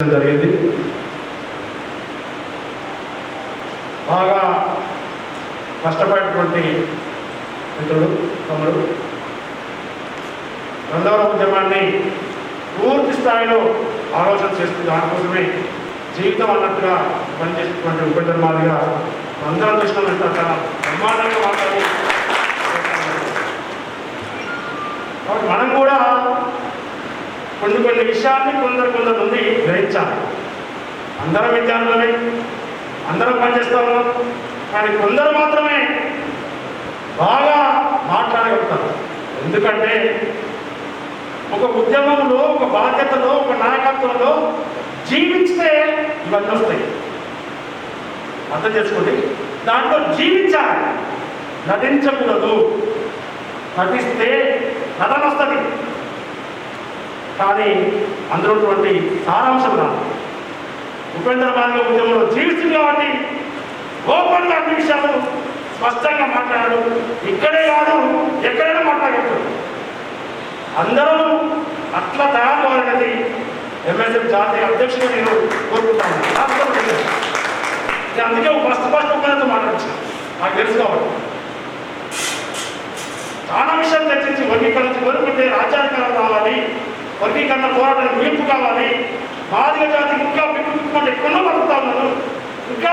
జరిగింది. బాగా కష్టపడినటువంటి మిత్రుడు తమ్ముడు రెండవ ఉద్యమాన్ని పూర్తి స్థాయిలో ఆలోచన చేస్తూ దానికోసమే జీవితం అన్నట్టుగా పనిచేసినటువంటి ఉపేంద్ర మాదిగా అందరం చూసినంత బ్రహ్మాండంగా మాట్లాడి మనం కూడా కొన్ని విషయాన్ని కొందరు నుండి గ్రహించాలి. అందరం విద్యార్థులమే, అందరం పనిచేస్తూ ఉన్నాం, కానీ కొందరు మాత్రమే బాగా మాట్లాడగలుగుతారు. ఎందుకంటే ఒక ఉద్యమంలో, ఒక బాధ్యతలో, ఒక నాయకత్వంలో జీవిస్తే ఇవన్నీ వస్తాయి. అర్థం చేసుకోండి, దాంట్లో జీవించాలి, నటించకూడదు. నటిస్తే నటన వస్తుంది, కానీ అందులోటువంటి సారాంశం రాదు. ఉపేంద్ర మాదిగ ఉద్యమంలో జీవిస్తుంది కాబట్టి ఓపెన్గా అన్ని విషయాలు స్పష్టంగా మాట్లాడాడు. ఇక్కడే కాదు, ఎక్కడైనా మాట్లాడగలుగుతాడు. అందరూ అట్లా తయారు కావాలనేది ఎంఎస్ఎఫ్ జాతీయ అధ్యక్షుడు నేను కోరుకుంటాను. అందుకే ఫస్ట్ ఉపేంద్రతో మాట్లాడచ్చు, నాకు తెలుసు కాబట్టి. చాలా విషయాలు చర్చించి వర్గీకరించి కోరుకుంటే రాజ్యాంగం కావాలి, వర్గీకరణ పోరాటానికి ముగింపు కావాలి, మాదిగ జాతికి ఇంకా పిక్కుకుంటే ఎక్కడో బతుకుతా ఉన్నారు, ఇంకా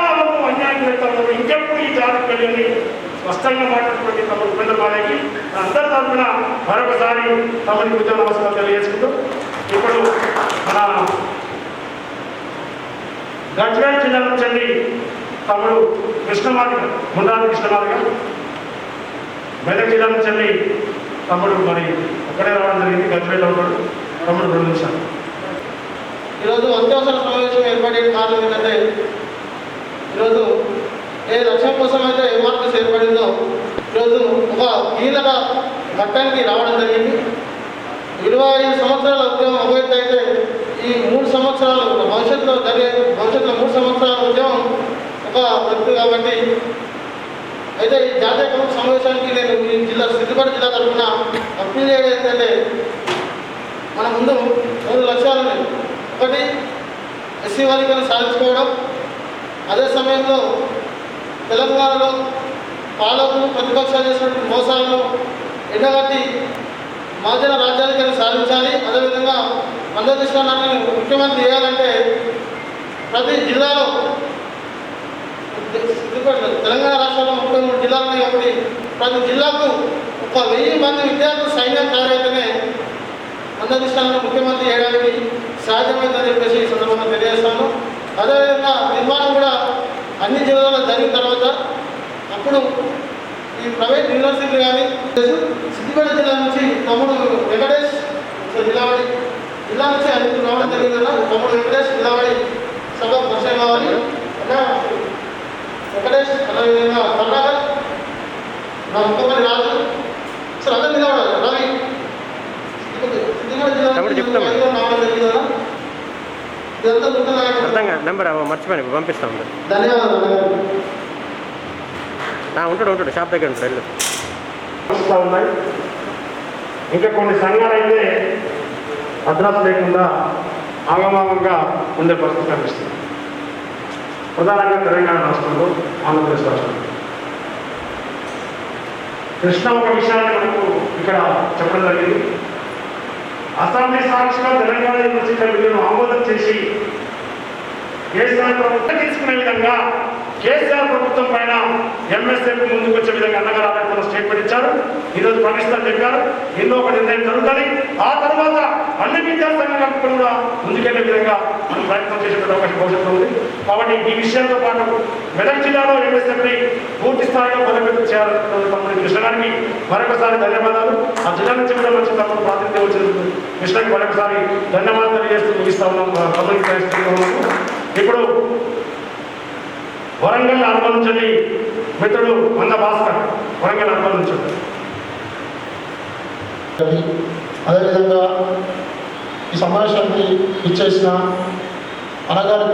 అన్యాయం పెడతా ఉన్నారు, ఇంకెప్పుడు ఈ జాతికి వెళ్ళి స్పష్టంగా మాట్లాడుతున్నటువంటి తమ ఉపేంద్ర మాదిగకి అందరి తరఫున మరొకసారి తమని ఉద్యమ నమస్కారం తెలియజేసుకుంటూ, ఇప్పుడు మన గజ్వేల్ జిల్లా నుంచి తమ్ముడు కృష్ణమాదిగ, ముండాది కృష్ణమాదిగ, మెదక్ జిల్లా నుంచి తమ్ముడు మరి ఒక్కడే రావడం జరిగింది. గజ్వేల్లో ఉన్నాడు తమ్ముడు. 2 నిమిషాలు. ఈరోజు అత్యవసర సమావేశం ఏర్పడే కారణం ఏంటంటే, ఈరోజు ఏ లక్ష్యం కోసం అయితే ఎంఆర్పీఎస్ ఏర్పడిందో ఈరోజు ఒక కీలక ఘట్టానికి రావడం జరిగింది. 25 సంవత్సరాల ఉద్యమం అభివృద్ధి అయితే ఈ 3 సంవత్సరాలు భవిష్యత్తులో 3 సంవత్సరాల ఉద్యమం ఒక వ్యక్తి కాబట్టి అయితే ఈ జాతీయ కమిటీ సమావేశానికి నేను ఈ జిల్లా సిద్దిపేట జిల్లా తరఫున అప్పీల్ చేయడం ఏంటంటే, మన ముందు 3 లక్ష్యాలు ఉన్నాయి. ఒకటి, ఎస్సీ వర్గీకరణ సాధించుకోవడం. అదే సమయంలో తెలంగాణలో పాలకులు ప్రతిపక్షాలు చేసినటువంటి మోసాలను ఎండగట్టి మాదిగ రాజ్యాధికారం సాధించాలి. అదేవిధంగా మందకృష్ణాన్ని ముఖ్యమంత్రి చేయాలంటే ప్రతి జిల్లాలో, తెలంగాణ రాష్ట్రంలో 33 జిల్లాలు ఉన్నాయి కాబట్టి ప్రతి జిల్లాకు ఒక 1000 మంది విద్యార్థులు సైన్యం తయారైతేనే మందకృష్ణాన్ని ముఖ్యమంత్రి చేయడానికి సాధ్యమైందని చెప్పేసి ఈ సందర్భంగా తెలియజేస్తాను. అదేవిధంగా నిర్మాణం కూడా అన్ని జిల్లాల్లో జరిగిన తర్వాత అప్పుడు ఈ ప్రైవేట్ యూనివర్సిటీలు కానీ సిద్దిపేట జిల్లా నుంచి తమ్ముడు వెంకటేష్ జిల్లా నుంచి అన్ని రావడం జరిగింది కదా. తమ్ముడు వెంకటేష్ జిల్లావాడి సభ పరిచయం కావాలి. వెంకటేష్, అదేవిధంగా కర్ణాకర్, నా ముఖ్యమంత్రి రాజు, సార్ అందరూ నిలబడాలి. రవి సిద్దిపేట జిల్లా రావడం జరిగింది కదా. నెంబర్ మర్చిపోయి పంపిస్తా ఉంటాడు. ధన్యవాదాలు. ఉంటాడు షాప్ దగ్గర ఉంటాడు. ఉన్నాయి ఇంకా కొన్ని సంఘాలు అయితే అడ్రస్ లేకుండా ఆగమాగంగా ఉండే పరిస్థితి కనిపిస్తుంది. ప్రధానంగా తెలంగాణ రాష్ట్రంలో, ఆంధ్రప్రదేశ్ రాష్ట్రంలో. కృష్ణ ఒక విషయాన్ని మనకు ఇక్కడ చెప్పడం జరిగింది. అసెంబ్లీ సాక్షిగా తెలంగాణ యూనివర్సిటీ బిల్లును ఆమోదం చేసి కేసీఆర్ ప్రభుత్వం తీసుకునే విధంగా కేసీఆర్ ప్రభుత్వం పైన ఎంఎస్ఎఫ్ ముందుకు వచ్చే విధంగా అన్నగారు స్టేట్మెంట్ ఇచ్చారు. ఈరోజు పాకిస్తాన్ చెప్పారు ఎన్నో ఒక నిర్ణయం జరుగుతుంది. ఆ తర్వాత అన్ని విద్యాసంఘాలకు కూడా ముందుకెళ్లే విధంగా మనం ప్రయత్నం చేసేటువంటి అవకాశం భవిష్యత్తు ఉంది. కాబట్టి ఈ విషయంతో పాటు మెదక్ జిల్లాలో ఎంఎస్ఎఫ్ని పూర్తి స్థాయిలో బలోపేతం చేయాలనుకున్న తమ్ముడు కృష్ణ గారికి మరొకసారి ధన్యవాదాలు. ఆ జిల్లా నుంచి కూడా మంచి తమ్ముడు ప్రాతినిధ్యం వచ్చినందుకు కృష్ణకి మరొకసారి ధన్యవాదాలు తెలియజేస్తూ ముగిస్తా ఉన్నాం. ఇప్పుడు వరంగల్ అర్బన్ నుంచి మిత్రుడు మంద భాస్కర్ వరంగల్ అర్బన్ నుంచి. అదేవిధంగా ఈ సమావేశానికి ఇచ్చేసిన అనగారి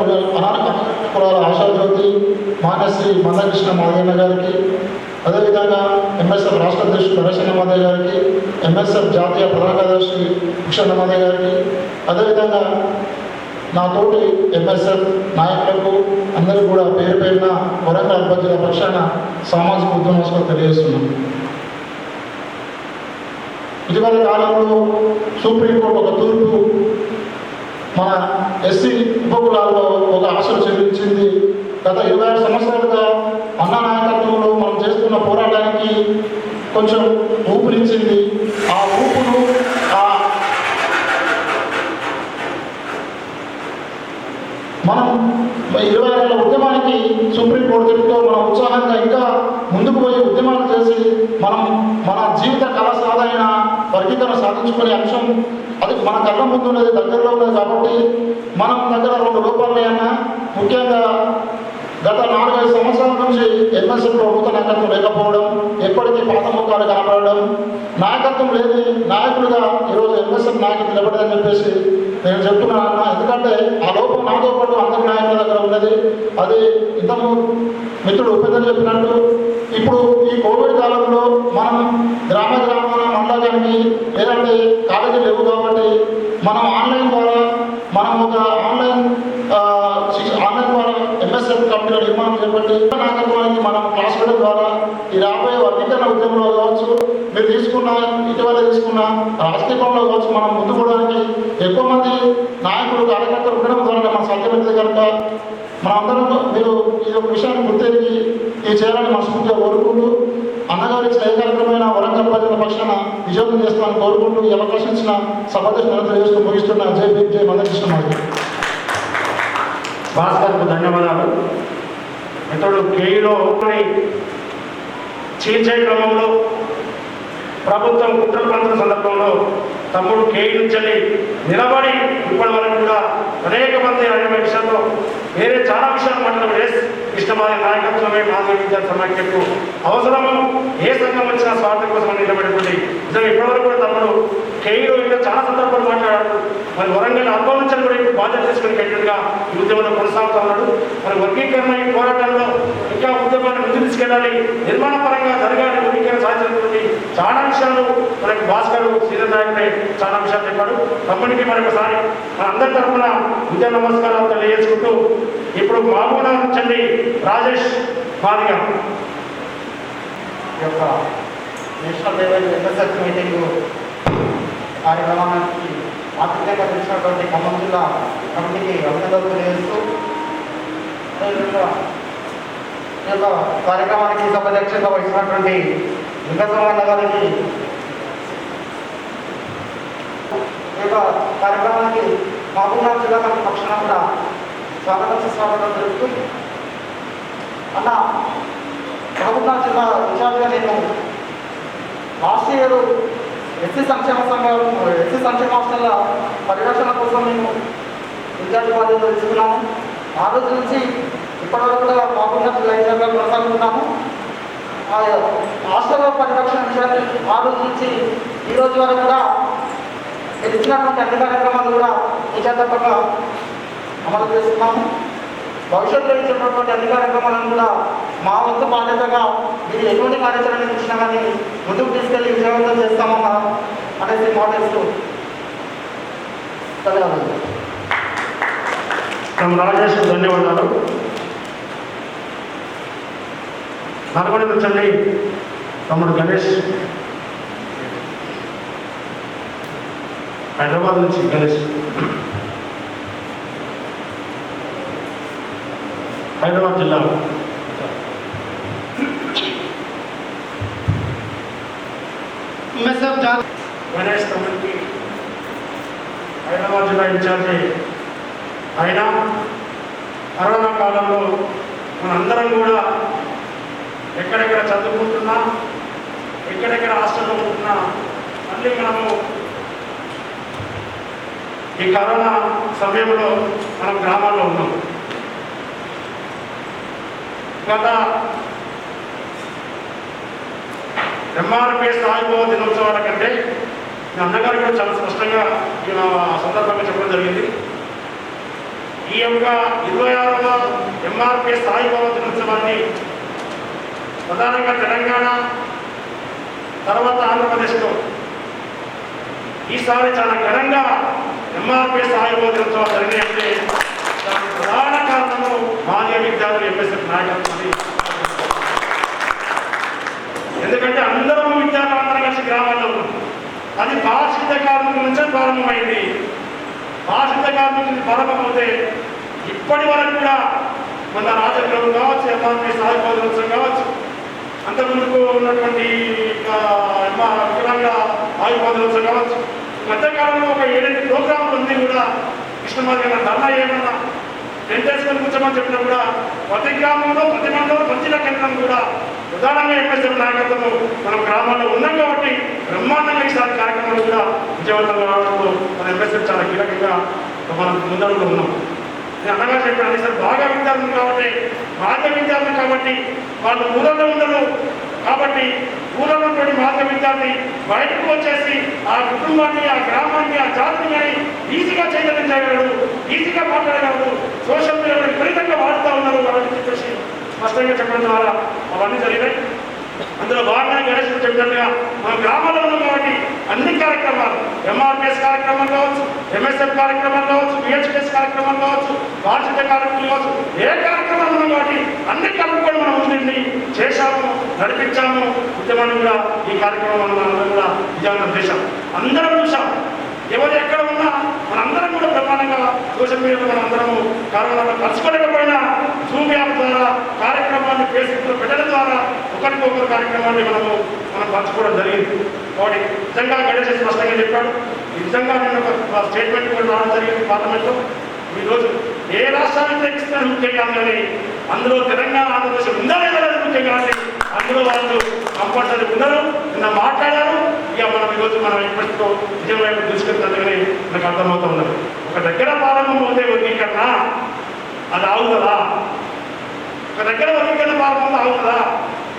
కులాల ఆశాజ్యోతి మాన్యశ్రీ మందకృష్ణ మాదయ్య గారికి, అదేవిధంగా ఎంఎస్ఎఫ్ రాష్ట్ర అధ్యక్షుడు నరేశన్న మాదయ్య గారికి, ఎంఎస్ఎఫ్ జాతీయ ప్రధాన కార్యదర్శి భూషణ మాదయ్య గారికి, అదేవిధంగా నా తోటి ఎంఎస్ఎఫ్ నాయకులకు అందరికీ కూడా పేరు పేరున వరంగల్ అర్బన్ జిల్లా పక్షాన సామాజిక ఉద్యమం తెలియజేస్తున్నాను. ఇటీవల కాలంలో సుప్రీంకోర్టు ఒక తూర్పు మన ఎస్సీ ఉపకులాల్లో ఒక ఆశలు చెల్లించింది. గత 26 సంవత్సరాలుగా అన్న నాయకత్వంలో మనం చేస్తున్న పోరాటానికి కొంచెం ఊపిరిచ్చింది. ఆ ఊపును మనం 20 ఏళ్ల ఉద్యమానికి సుప్రీంకోర్టు తీర్పుతో మనం ఉత్సాహంగా ఇంకా ముందుకు పోయి ఉద్యమాలు చేసి మనం మన జీవిత కళ సాధైన వర్గీకరణ సాధించుకునే అంశం అది మన కళ్ళ ముందు ఉన్నది, దగ్గరలో ఉన్నది. కాబట్టి మనం దగ్గర 2 రూపాయలైనా ముఖ్యంగా గత 4-5 సంవత్సరాల నుంచి ఎంఎస్ఎఫ్లో నూతన నాయకత్వం లేకపోవడం, ఎప్పటికీ పాత ముఖాలు కనపడడం, నాయకత్వం లేని నాయకులుగా ఈరోజు ఎంఎస్ఎఫ్ నాయకులు నిలబడదని చెప్పేసి నేను చెప్తున్నాను. ఎందుకంటే ఆ లోపం నాతో పాటు అందరి నాయకుల దగ్గర ఉన్నది. అది ఇంతకు మిత్రుడు ఉపేందర్ చెప్పినట్టు ఇప్పుడు ఈ కోవిడ్ కాలంలో మనం గ్రామాల మండలానికి లేదంటే కాలేజీలు లేవు కాబట్టి మనం ఆన్లైన్ ద్వారా మనం ఒక ఆన్లైన్ ద్వారా ఎంఎస్ఎఫ్ కంపెనీల నిర్మాణం చేపట్టి నాయకత్వానికి మనం క్లాస్ పెట్టడం ద్వారా ఈ రాబోయే వర్గీకరణ ఉద్యమంలో కావచ్చు, మీరు ఇటీవల తీసుకున్న రాజకీయంలో కావచ్చు, మనం ముందుకోవడానికి ఎక్కువ మంది నాయకులు కార్యకర్తలు ఉండడం ద్వారా మనం సాధ్యమైనది కనుక మనందరం మీరు ఈ యొక్క విషయాన్ని గుర్తెరిగి ఈ చేయాలని మనస్ఫూర్తిగా కోరుకుంటూ అన్నగారి స్నేహకరమైన వరంగల్ ప్రజల పక్షాన విజయం చేస్తానని కోరుకుంటూ ఈ అవకాశం ఇచ్చిన సభాధ్యక్షులను తెలియజేస్తూ ముగిస్తున్న జై మందకృష్ణ భాస్కర్కు ధన్యవాదాలు. మిత్రుడు కేఈలో చీల్చే క్రమంలో ప్రభుత్వం కుట్రలు పంచిన సందర్భంలో తమ్ముడు కేఈ నుంచి నిలబడి ఇప్పటి వరకు కూడా అనేక మంది అనే విషయంలో వేరే చాలా విషయాలు మాట్లాడడం ఇష్టమైన నాయకత్వమే మానవ విద్యా సమాఖ్యకు అవసరము. ఏ సంఘం వచ్చినా స్వార్థం కోసం నిలబడిపోయి నిజంగా ఇప్పటివరకు కూడా తమ్ముడు కేఈలో ఇంకా చాలా సందర్భాలు మాట్లాడారు. మరి వరంగల్ అర్బన్ నుంచి కూడా ఇప్పుడు బాధ్యత తీసుకుని కట్టినట్టుగా ఈ ఉద్యమంలో కొనసాగుతూ ఉన్నాడు. మరి వర్గీకరణ ఈ పోరాటంలో ఇంకా ఉద్యమాన్ని ముందు తీసుకెళ్ళాలి, నిర్మాణ పరంగా జరగాలి, వర్గీకరణ సాధించినటువంటి చాలా విషయాలు మనకి భాస్కర్ సీనియర్ నాయకుడే చాలా విషయాలు చెప్పాడు. తమ్ముడికి మరొకసారి మన అందరి తరఫున విద్యా నమస్కారాలు తెలియజేసుకుంటూ ఇప్పుడు మహబూబ్నగర్ నుంచి రాజేష్ మాదిగా ఈ యొక్క నేషనల్ లెవెల్ ఎంఎస్ఎఫ్ మీటింగ్ కార్యక్రమానికి ఆతిథ్యంగా పిలిచినటువంటి ఖమ్మం జిల్లా కమిటీకి అభినందనలు తెలియజేస్తూ ఈ యొక్క కార్యక్రమానికి సభాధ్యక్షంగా వహించినటువంటి వెంకటరమణ గారికి ఈ యొక్క కార్యక్రమానికి మహబూబ్నగర్ జిల్లా కమిటీ పక్షాన కూడా స్వాగతం జరుపుతూ అన్న మహబూబ్నగర్ జిల్లా ఇన్ఛార్జ్గా నేను లాస్ట్ ఇయర్ ఎస్సీ సంక్షేమ హాస్టల్ల పరిరక్షణ కోసం నేను ఇన్ఛార్జ్ బాధ్యత తీసుకున్నాను. ఆ రోజు నుంచి ఇప్పటివరకు కూడా మహబూబ్నగర్ జిల్లా ఇన్ఛార్జ్గా కొనసాగుతున్నాము. ఆ హాస్టల్ పరిరక్షణ విషయాన్ని ఆ రోజు నుంచి ఈ రోజు వరకు కూడా మీరు ఇచ్చినటువంటి అన్ని కార్యక్రమాలు కూడా నిజాతప్పగా అమలు చేస్తున్నాము. భవిష్యత్తులో ఇచ్చినటువంటి అన్ని కార్యక్రమాలను కూడా మా వంతు బాధ్యతగా మీరు ఎటువంటి కార్యాచరణ ఇచ్చినా కానీ ముందుకు తీసుకెళ్ళి విజయవంతం చేస్తామన్నా అనేసి మాట్లాడుతూ ధన్యవాదాలు. రాజేష్ ధన్యవాదాలు. నల్గొండ నుంచి తమ్ముడు గణేష్, హైదరాబాద్ నుంచి గణేష్, హైదరాబాద్ జిల్లా గణేష్ తమ్ముడికి హైదరాబాద్ జిల్లా ఇన్ఛార్జి అయినా కరోనా కాలంలో మనందరం కూడా ఎక్కడెక్కడ చదువుకుంటున్నా, ఎక్కడెక్కడ హాస్టల్లో ఉంటున్నా మళ్ళీ మనము ఈ కరోనా సమయంలో మనం గ్రామాల్లో ఉన్నాం. గత ఎంఆర్పిఎస్ ఆవిర్భావ దినోత్సవాల కంటే మీ అన్నగారు కూడా చాలా స్పష్టంగా ఈ సందర్భంగా చెప్పడం జరిగింది. ఈ యొక్క 26వ ఎంఆర్పిఎస్ ఆవిర్భావ దినోత్సవాన్ని ప్రధానంగా తెలంగాణ తర్వాత ఆంధ్రప్రదేశ్లో ఈసారి చాలా ఘనంగా ఎంఆర్పిఎస్ ఆయుర్వేదోత్సవాలు జరిగినాయంటే దానికి ప్రధాన కారణము మాదిగ విద్యార్థులు ఎంఎస్ఎఫ్ నాయకత్వం అని. ఎందుకంటే అందరం విద్యార్థులు అందరం కలిసి గ్రామాల్లో ఉన్నాం. అది పారిశుద్ధ కార్మికుల నుంచే ప్రారంభమైంది. పారిశుద్ధ కార్మికుల నుంచి ప్రారంభమవుతే ఇప్పటి వరకు కూడా మన రాజకీయం కావచ్చు, ఎంఆర్పిఎస్ ఆయుర్వేదోత్సవం కావచ్చు, అంతకుముందుకు ఉన్నటువంటి వికలాంగ ఆయుర్వేదోత్సవం కావచ్చు, మధ్యకాలంలో ఒక 7 ప్రోగ్రాంలు ఉంది కూడా. కృష్ణమాది గారు ధర్నా ఏమన్నా టెంటేసుకొని కూర్చోమని చెప్పినా కూడా ప్రతి గ్రామంలో, ప్రతి మండలంలో, ప్రతి కేంద్రం కూడా ప్రధానంగా ఎంఎస్ఎఫ్ నాయకత్వము మనం గ్రామాల్లో ఉన్నాం కాబట్టి బ్రహ్మాండంగా ఈసారి కార్యక్రమాలు కూడా విజయవంతంగా రావడంతో మన ఎంఎస్ఎఫ్ చాలా కీలకంగా మనం ముందడుగులో ఉన్నాం. నేను అనగా చెప్పాను, ఈసారి బాగా విద్యార్థులు కాబట్టి, మాధ్య విద్యార్థులు కాబట్టి, వాళ్ళు ఊళ్ళలో ఉండరు కాబట్టి ఊళ్ళలో మాధ్య విద్యార్థి బయటకు వచ్చేసి ఆ కుటుంబాన్ని, ఆ గ్రామాన్ని, ఆ జాతిని కానీ ఈజీగా చైతన్యం చేయగలడు, ఈజీగా మాట్లాడగలడు. సోషల్ మీడియా విపరీతంగా వాడుతూ ఉన్నారు వాళ్ళని చెప్పేసి స్పష్టంగా చెప్పడం ద్వారా అవన్నీ జరిగినాయి. అందులో భాగంగా గణేష్ చెప్పినట్టుగా మన గ్రామాల్లో ఉన్నాం కాబట్టి అన్ని కార్యక్రమాలు, ఎంఆర్పిఎస్ కార్యక్రమాలు కావచ్చు, ఎంఎస్ఎఫ్ కార్యక్రమాలు కావచ్చు, బిహెచ్పిఎస్ కార్యక్రమాలు కావచ్చు, వార్షిక కార్యక్రమాలు కావచ్చు, ఏ కార్యక్రమాలు ఉన్నాం కాబట్టి అన్ని కలుపుకొని మనం ముందుండి చేశాము, నడిపించాము. ఉద్యమాన్ని కూడా ఈ కార్యక్రమం అందరం కూడా విజయవంతం చేశాం. అందరం చూసాం. ఎవరు ఎక్కడ ఉన్నా మనందరం కూడా బ్రహ్మాండంగా సోషల్ మీడియాలో మనం అందరము కారణాలను పంచుకోలేకపోయినా జూమ్ యాప్ ద్వారా కార్యక్రమాన్ని ఫేస్బుక్లో పెట్టడం ద్వారా ఒకరికొకరు కార్యక్రమాన్ని మనం పంచుకోవడం జరిగింది. కాబట్టి నిజంగా గణేష్ స్పష్టంగా చెప్పాడు. నిజంగా నేను ఒక స్టేట్మెంట్ కూడా రావడం జరిగింది పార్లమెంట్లో. ఈరోజు ఏ రాష్ట్రానికి తెచ్చినా ముఖ్యం కాదు కానీ అందులో తెలంగాణ, ఆంధ్రప్రదేశ్ ఉందా లేదా ముఖ్యం కానీ అందులో వాళ్ళు కంపల్సరీ ఉన్నారు, నిన్న మాట్లాడారు. ఇక మనం ఈరోజు మనం ఇప్పటితో విజయవాడ తీసుకెళ్తానని నాకు అర్థమవుతూ ఉన్నది. ఒక దగ్గర ప్రారంభం అవుతే వర్గీకరణ అది ఆగుతుందా? ఒక దగ్గర వర్గీకరణ ప్రారంభం ఆగుతుందా?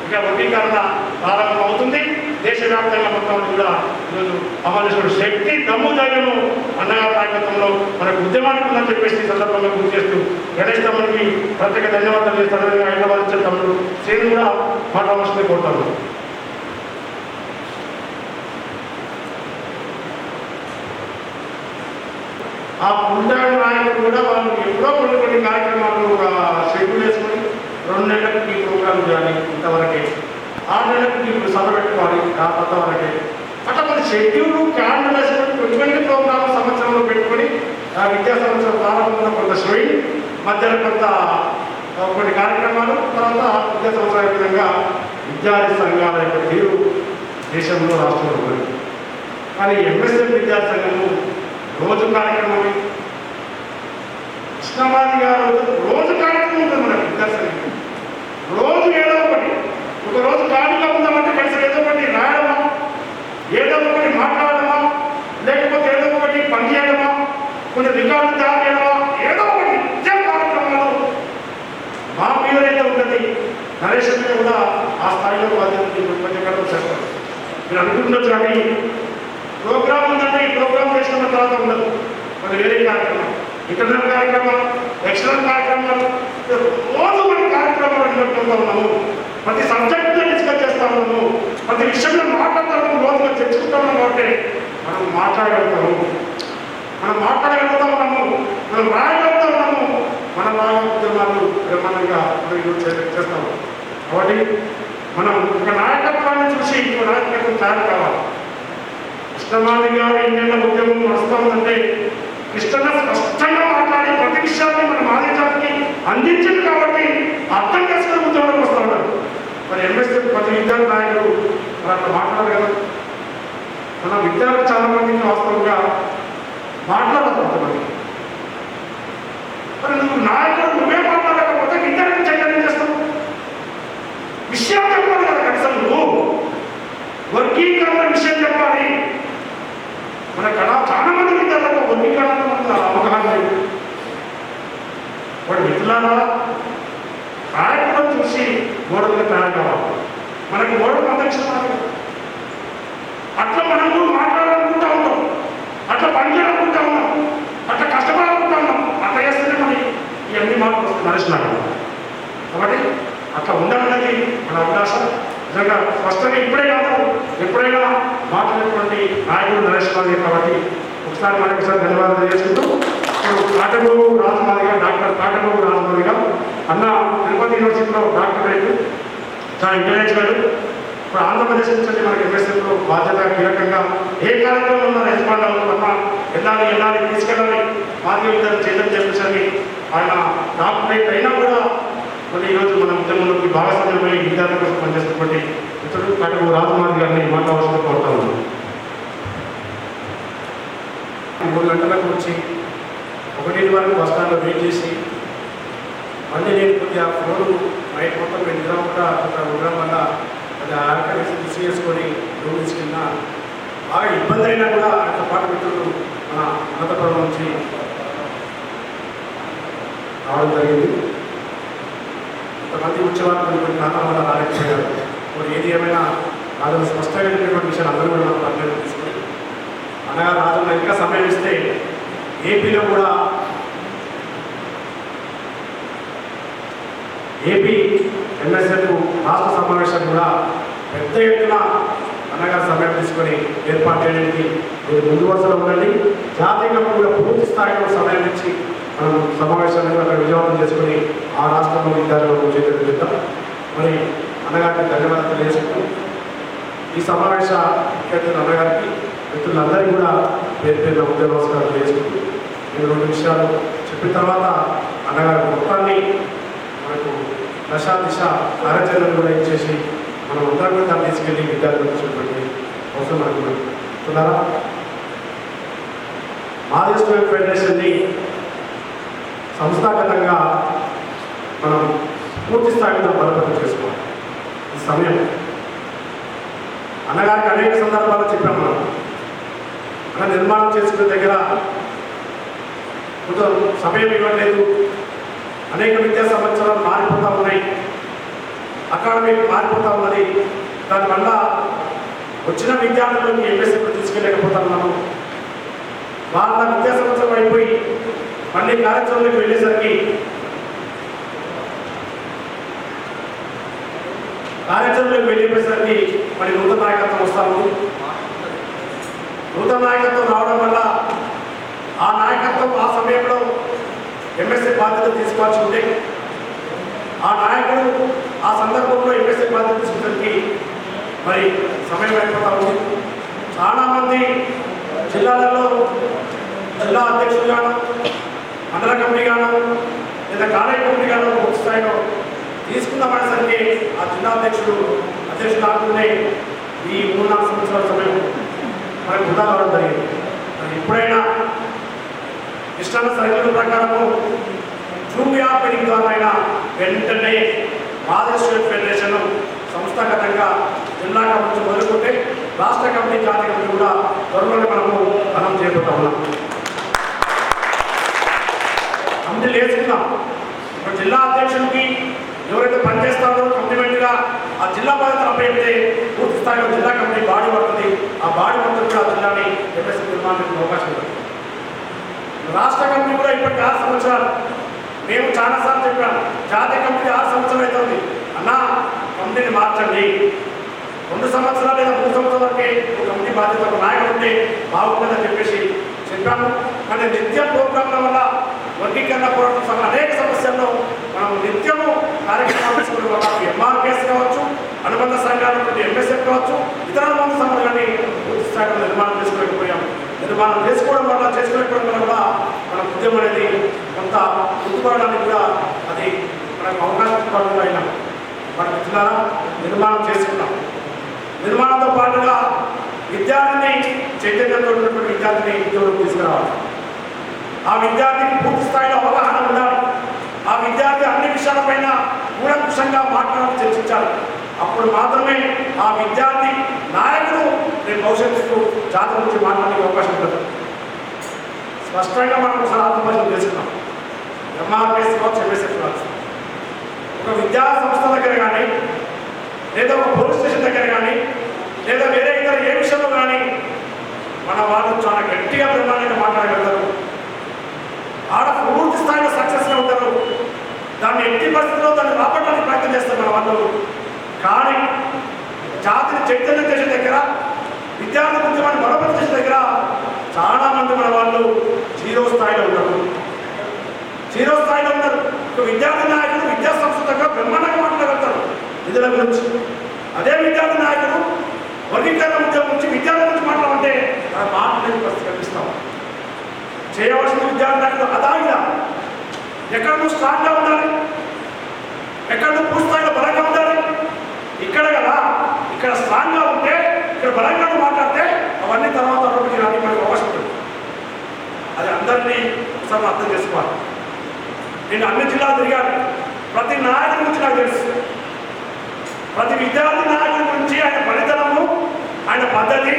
ఇక వర్గీకరణ ప్రారంభం అవుతుంది. దేశవ్యాప్తంగా మొత్తం కూడా ఈరోజు అమలు శక్తి, దమ్ము, ధైర్యము అన్నగారి నాయకత్వంలో మనకు ఉద్యమానికి ఉందని చెప్పేసి ఈ సందర్భంగా గుర్తు చేస్తూ గణేష్ తమ్ముడికి ప్రత్యేక ధన్యవాదాలు చేస్తాను. హైదరాబాద్ ఇచ్చిన తమ్ముడు శ్రీను కూడా మాట్లాడాల్సిందే కోరుతాను. ఆ పుల్టాడు నాయకుడు కూడా వాళ్ళు ఎప్పుడో కొన్ని కార్యక్రమాలు షెడ్యూల్ వేసుకొని 2 నెలలకు ఈ ప్రోగ్రామ్ చేయాలి, ఇంతవరకే 6 నెలలకు ఇప్పుడు సభ పెట్టుకోవాలి, ఆ కొత్తవరకే అట్లా కొన్ని షెడ్యూల్ క్యాలెండర్ వేసుకొని కొన్ని ప్రోగ్రామ్ సంవత్సరంలో పెట్టుకొని ఆ విద్యా సంవత్సరం ప్రారంభంలో కొంత షోయింగ్, మధ్యలో కొంత కొన్ని కార్యక్రమాలు, తర్వాత విద్యా సంవత్సరం విధంగా విద్యార్థి సంఘాల యొక్క తీరు దేశంలో, రాష్ట్రంలో ఉంది. కానీ ఎంఎస్ఎఫ్ విద్యార్థి సంఘము రోజు కార్యక్రమం, కృష్ణమాది గారు రోజు కార్యక్రమం ఉంటుంది. మన విద్యార్థి సంఘం రోజు ఏదో ఒకటి, ఒకరోజు ఖాళీగా ఉందామంటే కలిసి ఏదో ఒకటి రాయడమా, ఏదో ఒకటి మాట్లాడమా, లేకపోతే ఏదో ఒకటి పనిచేయడమా, కొన్ని రికార్డు తయారు చేయడమా, ఏదో ఒకటి విద్యా కార్యక్రమాలు మా మీదైతే ఉంటుంది. నరేష్ మీద కూడా ఆ స్థాయిలో బాధ్యత చేస్తారు. మీరు అనుకుంటున్నారు కానీ ప్రోగ్రామ్ ఉందంటే ఈ ప్రోగ్రామ్ చేసిన తర్వాత ఉండదు. మన వేరే కార్యక్రమాలు, ఇంటర్నల్ కార్యక్రమాలు, ఎక్స్టర్నల్ కార్యక్రమాలు, రోజు మన కార్యక్రమాలు నిలబెట్టుకుంటూ ఉన్నాము. ప్రతి సబ్జెక్ట్తో డిస్కస్ చేస్తూ ఉన్నాము, ప్రతి విషయంలో మాట్లాడతాము, రోజుగా చర్చించుకుంటూ ఉన్నాము. కాబట్టి మనం మాట్లాడగలుగుతాము, మనం రాయగలుగుతా ఉన్నాము, మన ఉద్యమాలు బ్రహ్మాండంగా చేస్తాము. కాబట్టి మనం ఒక నాయకత్వాన్ని చూసి ఇంకో నాయకత్వం తయారు కావాలి. కృష్ణమాది గారు ఎన్నెన్న ఉద్యమం నడుస్తుందంటే కృష్ణ స్పష్టంగా మాట్లాడి ప్రతి విషయాన్ని మన మాదిగ జాతికి అందించింది కాబట్టి అర్థం చేసుకుని ఉద్యమంలోకి వస్తూ ఉన్నారు. మరి ఎంఎస్ఎఫ్ ప్రతి విద్యార్థి నాయకుడు మరి అట్లా మాట్లాడారు కదా. మన విద్యార్థులు చాలా మందికి వాస్తవంగా మాట్లాడదు. కొంతమంది మరి నువ్వు నాయకుడు నువ్వే మాట్లాడకపోతే విద్యార్థిని చైతన్యం చేస్తావు. విషయం చెప్పాలి కదా, కనీసం నువ్వు వర్గీకరణ విషయం చెప్పాలి. మన చాలా మంది విద్యార్థులకు వర్గీకరణ అవగాహన లేదు. వాడు మిత్రులారా నాయకులను చూసి గోడలుగా తయారు కావాలి. మనకు గోడలు అంతరిస్తున్నారు. అట్లా మనం కూడా మాట్లాడాలనుకుంటా ఉంటాం, అట్లా పనిచేయాలనుకుంటా ఉన్నాం, అట్లా కష్టపడాలనుకుంటా ఉన్నాం. అట్లా చేస్తేనే మరి ఇవన్నీ మార్పులు నడుస్తున్నాడు. కాబట్టి అట్లా ఉండాలన్నది మన అవకాశం. నిజంగా స్పష్టంగా ఇప్పుడే కాదు, ఎప్పుడైనా మాట్లాడేటువంటి నాయకుడు నరేష్ గారు కాబట్టి ఒకసారి మరొకసారి ధన్యవాదాలు తెలియజేసుకుంటూ కాటబాబు రాజమారిగా డాక్టర్ కాటబాబు రాజమారిగా అన్న తిరుపతి యూనివర్సిటీలో డాక్టరేట్ చాలా ఇంటెలిజెన్స్ గారు ఇప్పుడు ఆంధ్రప్రదేశ్ నుంచి మనకి ఎంఎస్ఎఫ్లో బాధ్యత కీలకంగా ఏ కార్యక్రమం ఉన్న రెస్పాండ్ అవుతున్నా వెళ్ళాలి తీసుకెళ్ళాలి మాదిగ విద్యార్థులు చేయడం చెప్పేసరికి ఆయన డాక్టరేట్ అయినా కూడా మరి ఈరోజు మన ఉద్యమంలోకి భాగస్వామ్యమై విద్యార్థుల కోసం పనిచేస్తున్నటువంటి మిత్రుడు కాటబాబు రాజమారి గారిని మాట్లాడాల్సిన కోరుతా ఉన్నాను. 3 గంటలకు వచ్చి 1 వరకు బస్ స్టాండ్లో వెయిట్ చేసి మళ్ళీ నేను కొద్దిగా ఫ్లోర్ నైట్ మొత్తం నిద్ర కూడా అక్కడ ఉండడం వల్ల అది ఆఖరి తీసి చేసుకొని రూమ్ తీసుకెళ్ళినా బాగా ఇబ్బంది అయినా కూడా ఆయనతో పాటు మిత్రులు మన అనంతపురం నుంచి రావడం జరిగింది. కొంతమంది వచ్చేవారు కొన్ని కారణాల వల్ల రాలేకపోయారు. మరి ఏది ఏమైనా రాజు స్పష్టమైనటువంటి విషయాలు అందరూ కూడా మనం పరిగణన తీసుకొని అనగా రాజు ఇంకా సమయం ఇస్తే ఏపీలో కూడా ఏపీ ఎంఎస్ఎఫ్ రాష్ట్ర సమావేశాలు కూడా పెద్ద ఎత్తున అన్నగారు సమయం తీసుకొని ఏర్పాటు చేయడానికి మీరు ముందు వరుసలో ఉండండి. జాతీయంగా కూడా పూర్తి స్థాయిలో సమయం ఇచ్చి మనం సమావేశాలను అక్కడ విజయవంతం చేసుకొని ఆ రాష్ట్రంలో విద్యార్థులకు చేద్దాం. మరి అన్నగారికి ధన్యవాదాలు తెలియజేసుకుంటూ ఈ సమావేశ ముఖ్య అన్నగారికి మిత్రులందరికీ కూడా పేరు ఉద్యోగ నమస్కారం తెలియజేసుకుంటూ నేను 2 విషయాలు చెప్పిన తర్వాత అన్నగారి మొత్తాన్ని మనకు దిశ కార్యాచరణను కూడా ఇచ్చేసి మనం అందరం కూడా దాన్ని తీసుకెళ్ళి విద్యార్థులకు వచ్చినటువంటి అవసరం మనకు చెప్తున్నారా. మాదిగ స్టూడెంట్ ఫెడరేషన్ని సంస్థాగతంగా మనం పూర్తి స్థాయిలో బలోపేతం చేసుకోవాలి. ఈ సమయం అన్నగారికి అనేక సందర్భాల్లో చెప్పాం. మనం అన్న నిర్మాణం చేసుకునే దగ్గర కొంత సమయం ఇవ్వలేదు. అనేక విద్యా సంవత్సరాలు మారిపోతూ ఉన్నాయి, అకాడమిక్ మారిపోతూ ఉన్నది. దానివల్ల వచ్చిన విద్యార్థులను ఎంఎస్ఎఫ్లో తీసుకెళ్ళలేకపోతా ఉన్నాము. వాళ్ళ విద్యా సంవత్సరం అయిపోయి మళ్ళీ కార్యక్రమంలోకి వెళ్ళేసరికి మరి నూతన నాయకత్వం వస్తాము. నూతన నాయకత్వం రావడం వల్ల ఆ నాయకత్వం ఆ సమయంలో ఎంఎస్ఎఫ్ బాధ్యత తీసుకోవాల్సి ఉంటే ఆ నాయకుడు ఆ సందర్భంలో ఎంఎస్ఎఫ్ బాధ్యత తీసుకునేసరికి మరి సమయం అయిపోతా ఉంది. చాలామంది జిల్లాలలో జిల్లా అధ్యక్షులుగాను, మండల కమిటీగాను లేదా కాలేజ్ కమిటీగాను పూర్తి స్థాయిలో తీసుకున్నామనేసరికి ఆ జిల్లా అధ్యక్షుడు కాకుండా ఈ 3-4 సంవత్సరాల సమయం మనకు వృధా కావడం జరిగింది. ఎప్పుడైనా ఇష్టాల సరిహద్దుల ప్రకారము జూమ్ యాప్ ద్వారా వెంటనే మాదిగ స్టూడెంట్ ఫెడరేషన్ సంస్థాగతంగా జిల్లా కమిటీ మొదలుకుంటే రాష్ట్ర కమిటీ జాతీయ కమిటీ కూడా త్వరలోనే మనం చేయబోతా ఉన్నాం. కమిటీలు వేసుకుందాం. ఇప్పుడు జిల్లా అధ్యక్షుడికి ఎవరైతే పనిచేస్తారో కంప్లిమెంట్గా ఆ జిల్లా బాధ్యతలు అప్పయితే పూర్తి స్థాయిలో జిల్లా కమిటీ బాడీ పడుతుంది. ఆ బాడీ మొత్తం కూడా జిల్లాని ఎంఎస్ఎఫ్ నిర్మాణానికి అవకాశం ఉంది. రాష్ట్ర కమిటీ కూడా ఇప్పటికి 6 సంవత్సరాలు. మేము చాలాసార్లు చెప్పాం, జాతీయ కమిటీ 6 సంవత్సరాలు అవుతుంది అన్నా, కమిటీని మార్చండి. 2 సంవత్సరాలు లేదా 3 సంవత్సరాల వరకే కమిటీ బాధ్యత ఒక నాయకుడు ఉంటే బాగుంటుందని చెప్పేసి చెప్పాము. కానీ నిత్య ప్రోగ్రాంల వల్ల వర్గీకరణ పోరాటం సహా అనేక సమస్యల్లో మనం నిత్యము కార్యక్రమాలు తీసుకునే వల్ల ఎంఆర్పిఎస్ కావచ్చు, అనుబంధ సంఘాలు ఎంఎస్ఎఫ్ కావచ్చు, ఇతర అనుబంధ సంఘాలని పూర్తి స్థాయిలో నిర్మాణం చేసుకోలేకపోయాము. నిర్మాణం చేసుకోవడం వల్ల కూడా మన ఉద్యమం అనేది కొంత గుర్తుపడడానికి కూడా అది మనకు అవకాశం అయినా మన మిత్రులారా నిర్మాణం చేసుకున్నాం. నిర్మాణంతో పాటుగా విద్యార్థిని చైతన్యంతో ఉన్నటువంటి విద్యార్థిని ఉద్యోగం తీసుకురావాలి. ఆ విద్యార్థికి పూర్తి స్థాయిలో అవగాహన ఉండాలి. ఆ విద్యార్థి అన్ని విషయాలపైన కూలంకుషంగా మాట్లాడాలి, చర్చించాలి. అప్పుడు మాత్రమే ఆ విద్యార్థి నాయకుడు రేపు భవిష్యత్తుకు జాతర గురించి మాట్లాడే అవకాశం ఉంటుంది. స్పష్టంగా మనం ఒకసారి ఆత్మపరిశీలన చేసుకున్నాం. ఎంఆర్పిఎస్ కావచ్చు, ఎంఎస్ఎఫ్ కావచ్చు, ఒక విద్యా సంస్థ దగ్గర కానీ లేదా ఒక పోలీస్ స్టేషన్ దగ్గర కానీ లేదా వేరే ఇతర ఏ విషయంలో కానీ మన వాళ్ళు చాలా గట్టిగా బ్రహ్మాండంగా మాట్లాడగలుగుతారు. ఆడ పూర్తి స్థాయిలో సక్సెస్గా ఉంటారు. దాన్ని ఎట్టి పరిస్థితుల్లో దాన్ని రాబట్టడానికి ప్రయత్నం చేస్తారు మన వాళ్ళు. కానీ జాతిని చైతన్యం చేసే దగ్గర, విద్యార్థి ఉద్యమాన్ని బలోపేతం చేసే దగ్గర చాలామంది మన వాళ్ళు జీరో స్థాయిలో ఉన్నారు. జీరో స్థాయిలో ఉన్నారు. ఒక విద్యార్థి నాయకుడు విద్యా సంస్థగా బ్రహ్మాండంగా మాట్లాడగలుగుతారు నిధుల గురించి. అదే విద్యార్థి నాయకుడు వర్గీకరణ ఉద్యమం గురించి విద్యార్థి గురించి మాట్లాడంటే మాట్లాడే పరిస్థితి కల్పిస్తాం. చేయవలసిన విద్యార్థి నాయకుడు అదాయిగా ఎక్కడ నువ్వు స్ట్రాంగ్గా ఉండాలి, ఎక్కడ నువ్వు పూర్తి స్థాయిలో బలంగా ఉండాలి. ఇక్కడ కదా ఇక్కడ స్ట్రాంగ్గా ఉంటే ఇక్కడ బలంగా మాట్లాడితే అవన్నీ తర్వాత అభివృద్ధి రాని మనకు అవకాశం ఉంటుంది. అది అందరినీ ఒకసారి అర్థం చేసుకోవాలి. నేను అన్ని జిల్లాలు తిరిగాను. ప్రతి నాయకుడి గురించి నాకు తెలుసు. ప్రతి విద్యార్థి నాయకుడి గురించి ఆయన ఫలితనము, ఆయన పద్ధతి,